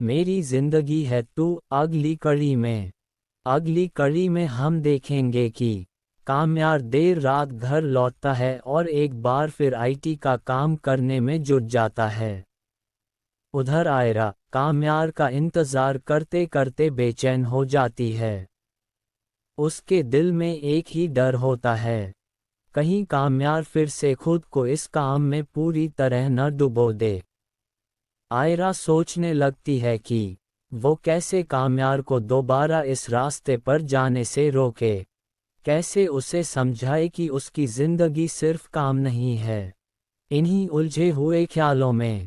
मेरी जिंदगी है तू। अगली कड़ी में हम देखेंगे कि काम्यार देर रात घर लौटता है और एक बार फिर आईटी का काम करने में जुट जाता है। उधर आयरा काम्यार का इंतजार करते करते बेचैन हो जाती है। उसके दिल में एक ही डर होता है, कहीं काम्यार फिर से खुद को इस काम में पूरी तरह न डुबो दे। आयरा सोचने लगती है कि वो कैसे काम्यार को दोबारा इस रास्ते पर जाने से रोके, कैसे उसे समझाए कि उसकी जिंदगी सिर्फ काम नहीं है। इन्हीं उलझे हुए ख्यालों में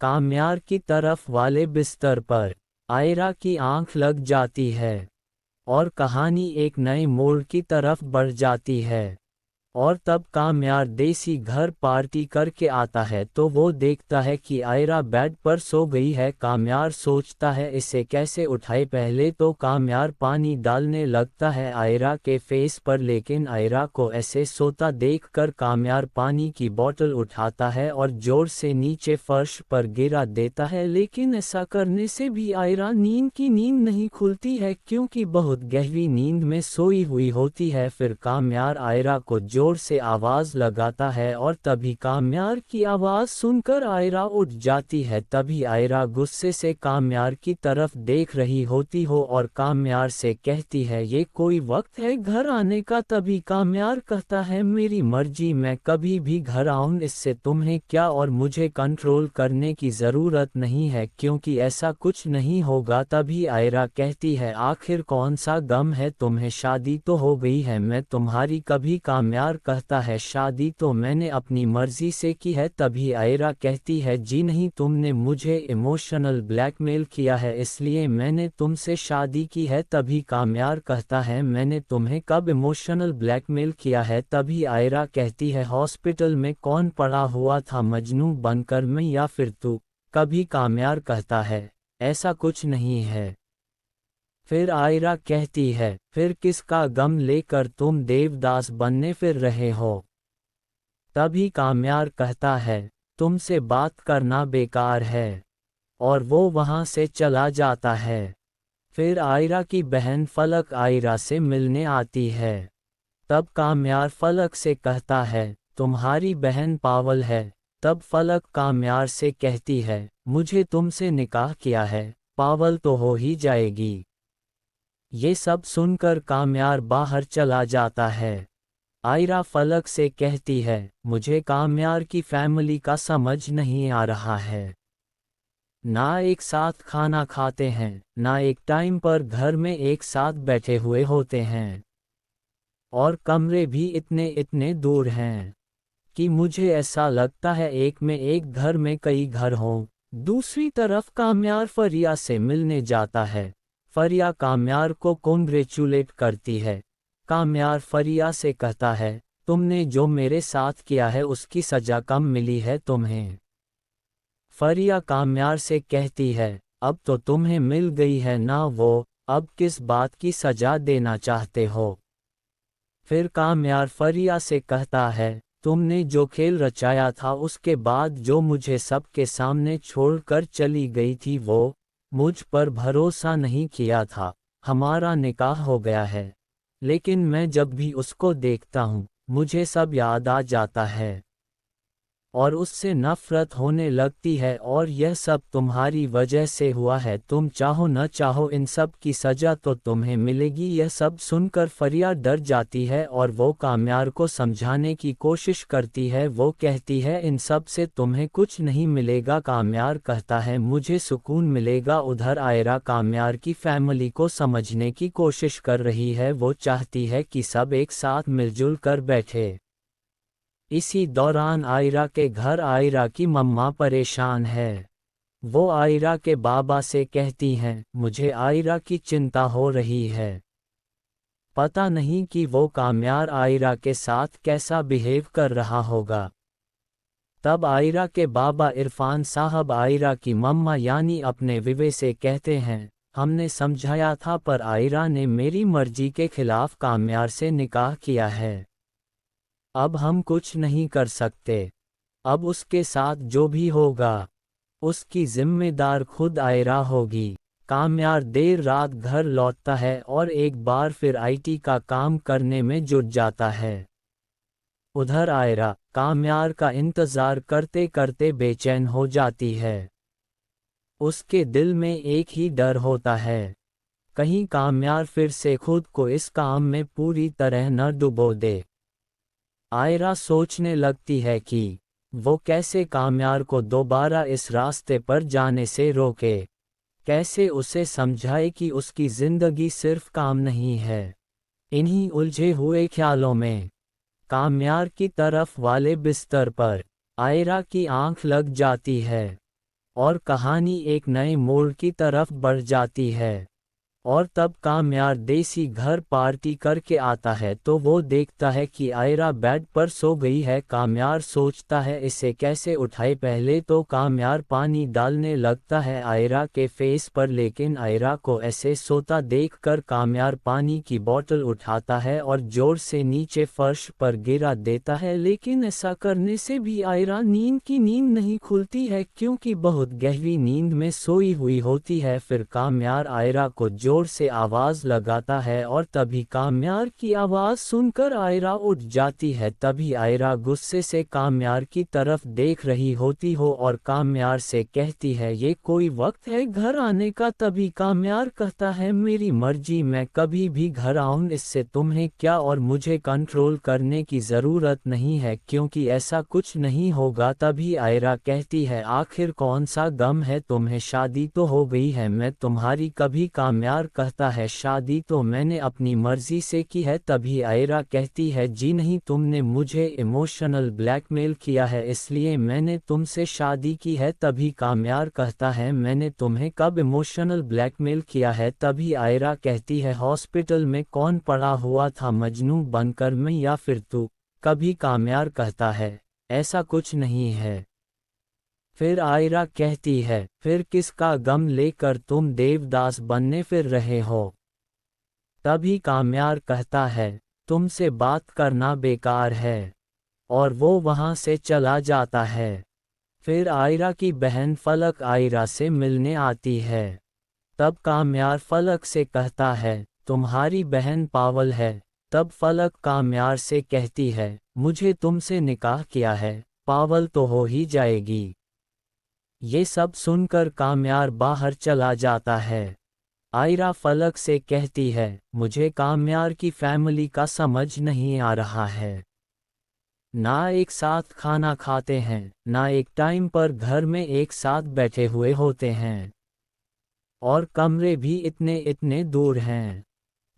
काम्यार की तरफ वाले बिस्तर पर आयरा की आंख लग जाती है और कहानी एक नए मोड़ की तरफ बढ़ जाती है। और तब काम्यार देसी घर पार्टी करके आता है तो वो देखता है कि आयरा बेड पर सो गई है। काम्यार सोचता है इसे कैसे उठाए। पहले तो काम्यार पानी डालने लगता है आयरा के फेस पर, लेकिन आयरा को ऐसे सोता देखकर काम्यार पानी की बोतल उठाता है और जोर से नीचे फर्श पर गिरा देता है। लेकिन ऐसा करने से भी आयरा नींद की नींद नहीं खुलती है, क्योंकि बहुत गहरी नींद में सोई हुई होती है। फिर काम्यार आयरा को जोर से आवाज लगाता है और तभी काम्यार की आवाज सुनकर आयरा उठ जाती है। तभी आयरा गुस्से से काम्यार की तरफ देख रही होती हो और काम्यार से कहती है ये कोई वक्त है घर आने का। तभी काम्यार कहता है मेरी मर्जी, मैं कभी भी घर आऊं, इससे तुम्हें क्या, और मुझे कंट्रोल करने की ज़रूरत नहीं है क्योंकि ऐसा कुछ नहीं होगा। तभी आयरा कहती है आखिर कौन सा गम है तुम्हें, शादी तो हो गई है, मैं तुम्हारी कभी। काम्यार कहता है शादी तो मैंने अपनी मर्जी से की है। तभी आयरा कहती है जी नहीं, तुमने मुझे इमोशनल ब्लैकमेल किया है इसलिए मैंने तुमसे शादी की है। तभी काम्यार कहता है मैंने तुम्हें कब इमोशनल ब्लैकमेल किया है। तभी आयरा कहती है हॉस्पिटल में कौन पड़ा हुआ था, मजनू बनकर मैं या फिर तू। कभी काम्यार कहता है ऐसा कुछ नहीं है। फिर आयरा कहती है फिर किसका गम लेकर तुम देवदास बनने फिर रहे हो। तभी काम्यार कहता है तुमसे बात करना बेकार है, और वो वहां से चला जाता है। फिर आयरा की बहन फलक आयरा से मिलने आती है। तब काम्यार फलक से कहता है तुम्हारी बहन पावल है। तब फलक काम्यार से कहती है मुझे तुमसे निकाह किया है, पावल तो हो ही जाएगी। ये सब सुनकर काम्यार बाहर चला जाता है। आयरा फलक से कहती है मुझे काम्यार की फैमिली का समझ नहीं आ रहा है। ना एक साथ खाना खाते हैं, ना एक टाइम पर घर में एक साथ बैठे हुए होते हैं, और कमरे भी इतने इतने दूर हैं कि मुझे ऐसा लगता है एक में एक घर में कई घर हों। दूसरी तरफ काम्यार फरिया से मिलने जाता है। फरिया काम्यार को कॉन्ग्रेचुलेट करती है। काम्यार फरिया से कहता है तुमने जो मेरे साथ किया है उसकी सजा कम मिली है तुम्हें। फरिया काम्यार से कहती है अब तो तुम्हें मिल गई है ना वो, अब किस बात की सजा देना चाहते हो। फिर काम्यार फरिया से कहता है तुमने जो खेल रचाया था उसके बाद जो मुझे सबके सामने छोड़कर चली गई थी, वो मुझ पर भरोसा नहीं किया था। हमारा निकाह हो गया है, लेकिन मैं जब भी उसको देखता हूँ मुझे सब याद आ जाता है और उससे नफरत होने लगती है, और यह सब तुम्हारी वजह से हुआ है। तुम चाहो न चाहो इन सब की सजा तो तुम्हें मिलेगी। यह सब सुनकर फरिया डर जाती है और वो काम्यार को समझाने की कोशिश करती है। वो कहती है इन सब से तुम्हें कुछ नहीं मिलेगा। काम्यार कहता है मुझे सुकून मिलेगा। उधर आयरा काम्यार की फैमिली को समझने की कोशिश कर रही है। वो चाहती है कि सब एक साथ मिलजुल कर बैठे। इसी दौरान आयरा के घर आयरा की मम्मा परेशान है। वो आयरा के बाबा से कहती हैं मुझे आयरा की चिंता हो रही है। पता नहीं कि वो काम्यार आयरा के साथ कैसा बिहेव कर रहा होगा। तब आयरा के बाबा इरफान साहब आयरा की मम्मा यानी अपने विवे से कहते हैं हमने समझाया था पर आयरा ने मेरी मर्जी के खिलाफ काम्यार से निकाह किया है। अब हम कुछ नहीं कर सकते। अब उसके साथ जो भी होगा उसकी जिम्मेदार खुद आयरा होगी। काम्यार देर रात घर लौटता है और एक बार फिर आईटी का काम करने में जुट जाता है। उधर आयरा काम्यार का इंतजार करते करते बेचैन हो जाती है। उसके दिल में एक ही डर होता है, कहीं काम्यार फिर से खुद को इस काम में पूरी तरह न डुबो दे। आयरा सोचने लगती है कि वो कैसे काम्यार को दोबारा इस रास्ते पर जाने से रोके, कैसे उसे समझाए कि उसकी जिंदगी सिर्फ काम नहीं है। इन्हीं उलझे हुए ख्यालों में काम्यार की तरफ वाले बिस्तर पर आयरा की आंख लग जाती है और कहानी एक नए मोड़ की तरफ बढ़ जाती है। और तब काम्यार देसी घर पार्टी करके आता है तो वो देखता है कि आयरा बेड पर सो गई है। काम्यार सोचता है इसे कैसे उठाए। पहले तो काम्यार पानी डालने लगता है आयरा के फेस पर, लेकिन आयरा को ऐसे सोता देखकर काम्यार पानी की बोतल उठाता है और जोर से नीचे फर्श पर गिरा देता है। लेकिन ऐसा करने से भी आयरा नींद की नींद नहीं खुलती है, क्योंकि बहुत गहरी नींद में सोई हुई होती है। फिर काम्यार आयरा को जोर से आवाज लगाता है और तभी काम्यार की आवाज सुनकर आयरा उठ जाती है। तभी आयरा गुस्से से काम्यार की तरफ देख रही होती हो और काम्यार से कहती है, ये कोई वक्त है घर आने का। तभी काम्यार कहता है, मेरी मर्जी, मैं कभी भी घर आऊं, इससे तुम्हें क्या, और मुझे कंट्रोल करने की ज़रूरत नहीं है क्योंकि ऐसा कुछ नहीं होगा। तभी आयरा कहती है, आखिर कौन सा गम है तुम्हें, शादी तो हो गई है, मैं तुम्हारी कभी। काम्यार कहता है, शादी तो मैंने अपनी मर्जी से की है। तभी आयरा कहती है, जी नहीं, तुमने मुझे इमोशनल ब्लैकमेल किया है इसलिए मैंने तुमसे शादी की है। तभी काम्यार कहता है, मैंने तुम्हें कब इमोशनल ब्लैकमेल किया है। तभी आयरा कहती है, हॉस्पिटल में कौन पड़ा हुआ था, मजनू बनकर मैं या फिर तू। कभी काम्यार कहता है, ऐसा कुछ नहीं है। फिर आयरा कहती है, फिर किसका गम लेकर तुम देवदास बनने फिर रहे हो। तभी काम्यार कहता है, तुमसे बात करना बेकार है, और वो वहां से चला जाता है। फिर आयरा की बहन फलक आयरा से मिलने आती है। तब काम्यार फलक से कहता है, तुम्हारी बहन पावल है। तब फलक काम्यार से कहती है, मुझे तुमसे निकाह किया है, पावल तो हो ही जाएगी। ये सब सुनकर काम्यार बाहर चला जाता है। आयरा फलक से कहती है, मुझे काम्यार की फैमिली का समझ नहीं आ रहा है। ना एक साथ खाना खाते हैं, ना एक टाइम पर घर में एक साथ बैठे हुए होते हैं, और कमरे भी इतने इतने दूर हैं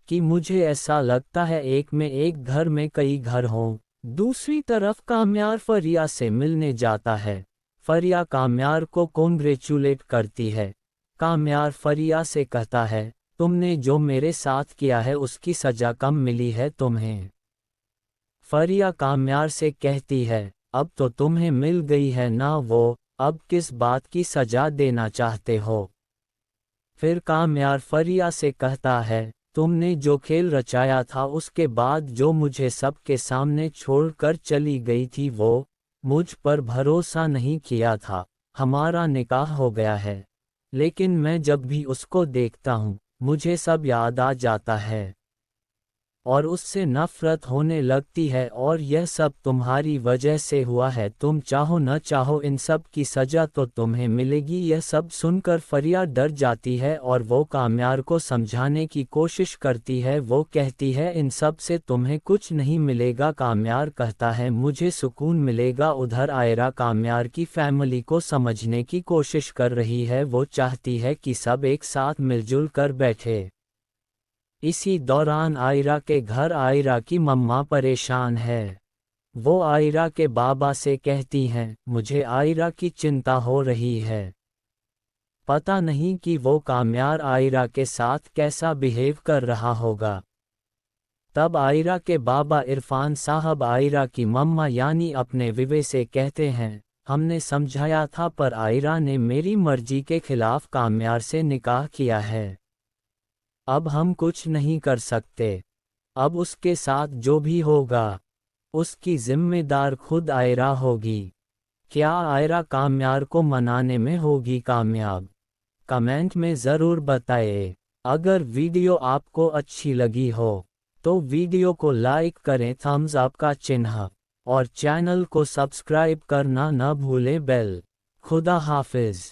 कि मुझे ऐसा लगता है एक में एक घर में कई घर हों। दूसरी तरफ काम्यार फरिया से मिलने जाता है। फरिया काम्यार को कॉन्ग्रेचुलेट करती है। काम्यार फरिया से कहता है, तुमने जो मेरे साथ किया है उसकी सजा कम मिली है तुम्हें। फरिया काम्यार से कहती है, अब तो तुम्हें मिल गई है ना वो, अब किस बात की सजा देना चाहते हो। फिर काम्यार फरिया से कहता है, तुमने जो खेल रचाया था उसके बाद जो मुझे सबके सामने छोड़कर चली गई थी, वो मुझ पर भरोसा नहीं किया था। हमारा निकाह हो गया है, लेकिन मैं जब भी उसको देखता हूँ मुझे सब याद आ जाता है और उससे नफरत होने लगती है, और यह सब तुम्हारी वजह से हुआ है। तुम चाहो न चाहो इन सब की सजा तो तुम्हें मिलेगी। यह सब सुनकर फरिया डर जाती है और वो काम्यार को समझाने की कोशिश करती है। वो कहती है, इन सब से तुम्हें कुछ नहीं मिलेगा। काम्यार कहता है, मुझे सुकून मिलेगा। उधर आयरा काम्यार की फैमिली को समझने की कोशिश कर रही है। वो चाहती है कि सब एक साथ मिलजुल कर बैठे। इसी दौरान आयरा के घर आयरा की मम्मा परेशान है। वो आयरा के बाबा से कहती हैं, मुझे आयरा की चिंता हो रही है। पता नहीं कि वो काम्यार आयरा के साथ कैसा बिहेव कर रहा होगा। तब आयरा के बाबा इरफान साहब आयरा की मम्मा यानी अपने विवे से कहते हैं, हमने समझाया था पर आयरा ने मेरी मर्जी के खिलाफ काम्यार से निकाह किया है। अब हम कुछ नहीं कर सकते। अब उसके साथ जो भी होगा उसकी जिम्मेदार खुद आयरा होगी, क्या आयरा काम्यार को मनाने में होगी कामयाब? कमेंट में ज़रूर बताएं। अगर वीडियो आपको अच्छी लगी हो तो वीडियो को लाइक करें, थम्स अप का चिन्ह, और चैनल को सब्सक्राइब करना न भूलें। बेल। खुदा हाफिज़।